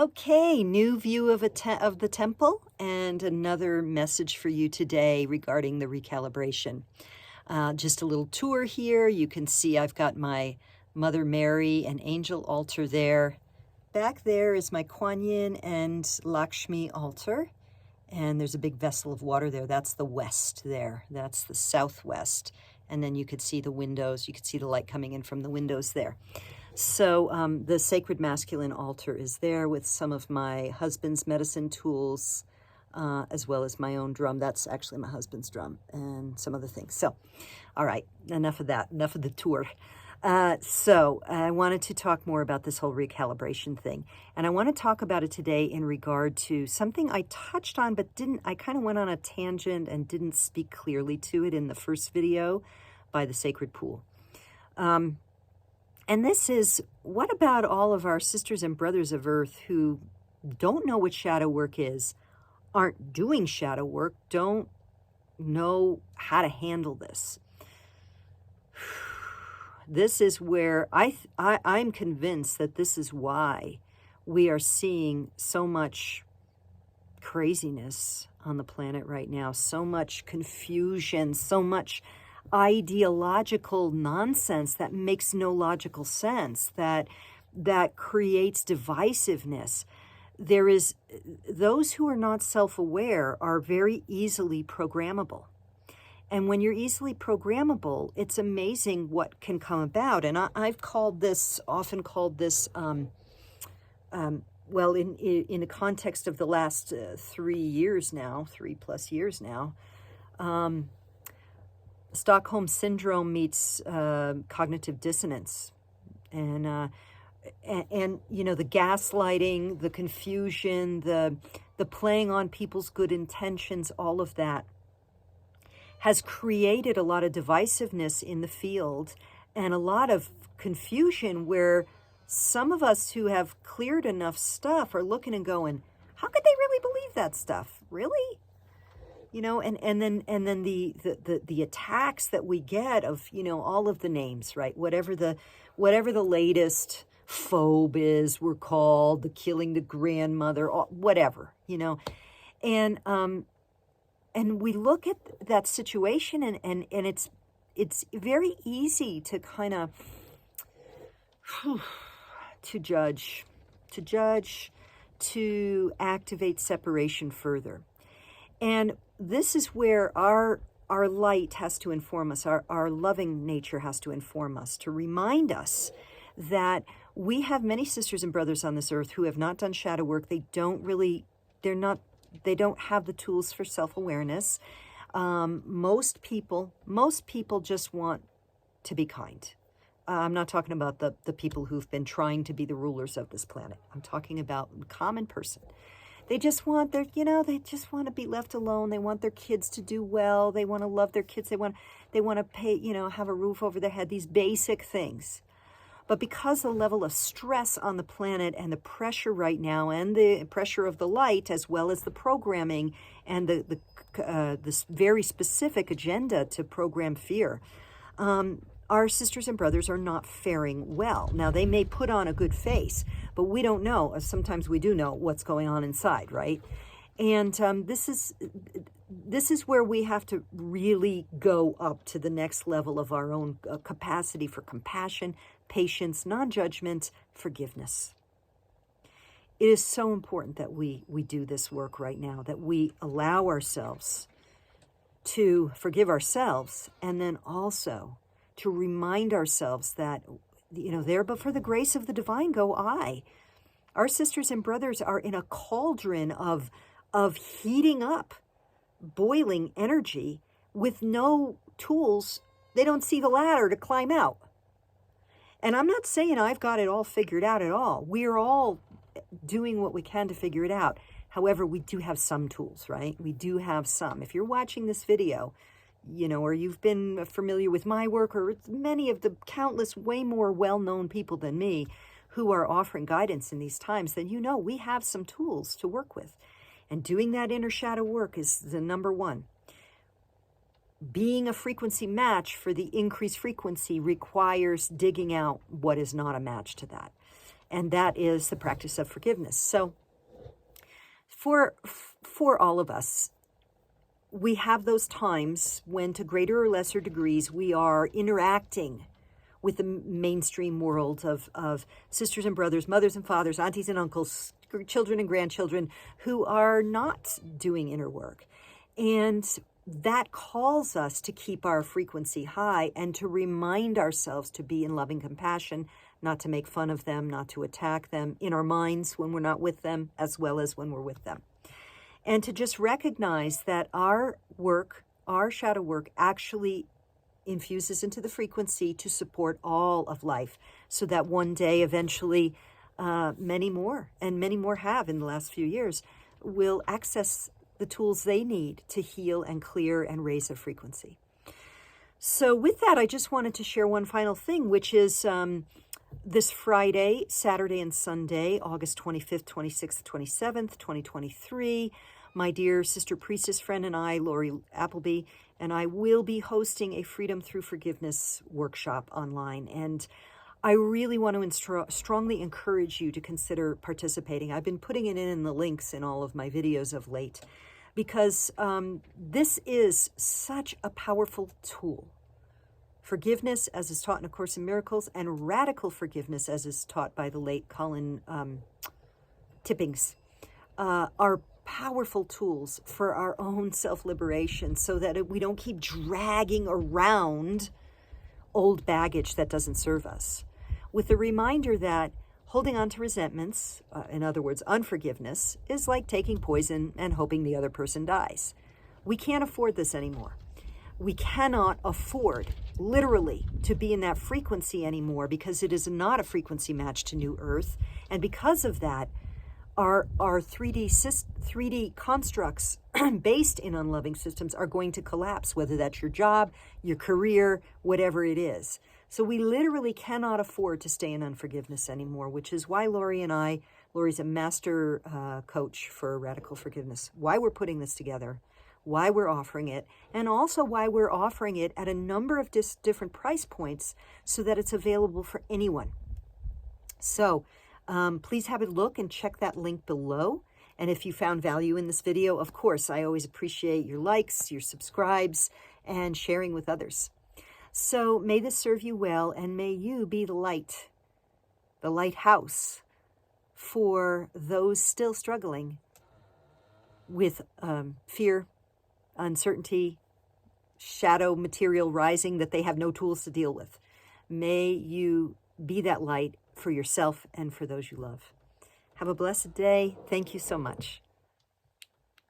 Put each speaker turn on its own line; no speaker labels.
Okay, new view of of the temple and another message for you today regarding the recalibration. Just a little tour here. You can see I've got my Mother Mary and angel altar there. Back there is my Kuan Yin and Lakshmi altar. And there's a big vessel of water there. That's the west there. That's the southwest. And then you could see the windows. You could see the light coming in from the windows there. So the sacred masculine altar is there with some of my husband's medicine tools, as well as my own drum. That's actually my husband's drum and some other things. So, all right, enough of that, enough of the tour. So I wanted to talk more about this whole recalibration thing. And I want to talk about it today in regard to something I touched on, but I kind of went on a tangent and didn't speak clearly to it in the first video by the sacred pool. And this is, what about all of our sisters and brothers of Earth who don't know what shadow work is, aren't doing shadow work, don't know how to handle this? This is where I'm convinced that this is why we are seeing so much craziness on the planet right now, so much confusion, so much ideological nonsense that makes no logical sense, that creates divisiveness. There is, those who are not self-aware are very easily programmable. And when you're easily programmable, it's amazing what can come about. And I've often called this, well, in the context of the last 3+ years now, Stockholm Syndrome meets cognitive dissonance. And you know, the gaslighting, the confusion, the playing on people's good intentions, all of that has created a lot of divisiveness in the field and a lot of confusion where some of us who have cleared enough stuff are looking and going, how could they really believe that stuff? Really? You know, and then the attacks that we get of, you know, all of the names, right? Whatever the latest phobe is, we're called, the killing the grandmother, whatever, you know. And we look at that situation and it's very easy to kind of to judge, to activate separation further. And this is where our light has to inform us, our loving nature has to inform us, to remind us that we have many sisters and brothers on this earth who have not done shadow work. They don't have the tools for self-awareness. Most people just want to be kind. I'm not talking about the people who've been trying to be the rulers of this planet. I'm talking about the common person. They just want they just want to be left alone. They want their kids to do well. They want to love their kids. They want to pay, have a roof over their head, these basic things. But because the level of stress on the planet and the pressure right now and the pressure of the light, as well as the programming and this very specific agenda to program fear, our sisters and brothers are not faring well. Now, they may put on a good face, but we don't know. Sometimes we do know what's going on inside, right? And this is where we have to really go up to the next level of our own capacity for compassion, patience, non-judgment, forgiveness. It is so important that we do this work right now, that we allow ourselves to forgive ourselves, and then also to remind ourselves that, there but for the grace of the divine go I. Our sisters and brothers are in a cauldron of heating up, boiling energy with no tools. They don't see the ladder to climb out. And I'm not saying I've got it all figured out at all. We're all doing what we can to figure it out. However, we do have some tools, right? We do have some. If you're watching this video, or you've been familiar with my work, or many of the countless, way more well-known people than me who are offering guidance in these times, then we have some tools to work with. And doing that inner shadow work is the number one. Being a frequency match for the increased frequency requires digging out what is not a match to that. and that is the practice of forgiveness. So for all of us, we have those times when, to greater or lesser degrees, we are interacting with the mainstream world of sisters and brothers, mothers and fathers, aunties and uncles, children and grandchildren who are not doing inner work. And that calls us to keep our frequency high and to remind ourselves to be in loving compassion, not to make fun of them, not to attack them in our minds when we're not with them, as well as when we're with them. And to just recognize that our work, our shadow work, actually infuses into the frequency to support all of life, so that one day, eventually, many more have in the last few years, will access the tools they need to heal and clear and raise a frequency. So with that, I just wanted to share one final thing, which is this Friday, Saturday, and Sunday, August 25th, 26th, 27th, 2023, my dear sister priestess friend and I, Lori Appleby, and I will be hosting a Freedom Through Forgiveness workshop online. And I really want to strongly encourage you to consider participating. I've been putting it in the links in all of my videos of late, because this is such a powerful tool. Forgiveness, as is taught in A Course in Miracles, and radical forgiveness, as is taught by the late Colin Tippings, are powerful tools for our own self-liberation, so that we don't keep dragging around old baggage that doesn't serve us. With the reminder that holding on to resentments, in other words, unforgiveness, is like taking poison and hoping the other person dies. We can't afford this anymore. We cannot afford, literally, to be in that frequency anymore, because it is not a frequency match to New Earth. And because of that, our 3D constructs based in unloving systems are going to collapse, whether that's your job, your career, whatever it is. So we literally cannot afford to stay in unforgiveness anymore, which is why Lori's a master coach for radical forgiveness, why we're putting this together, why we're offering it, and also why we're offering it at a number of different price points so that it's available for anyone. So please have a look and check that link below. And if you found value in this video, of course, I always appreciate your likes, your subscribes, and sharing with others. So may this serve you well, and may you be the light, the lighthouse for those still struggling with fear, uncertainty, shadow material rising that they have no tools to deal with. May you be that light for yourself and for those you love. Have a blessed day. Thank you so much.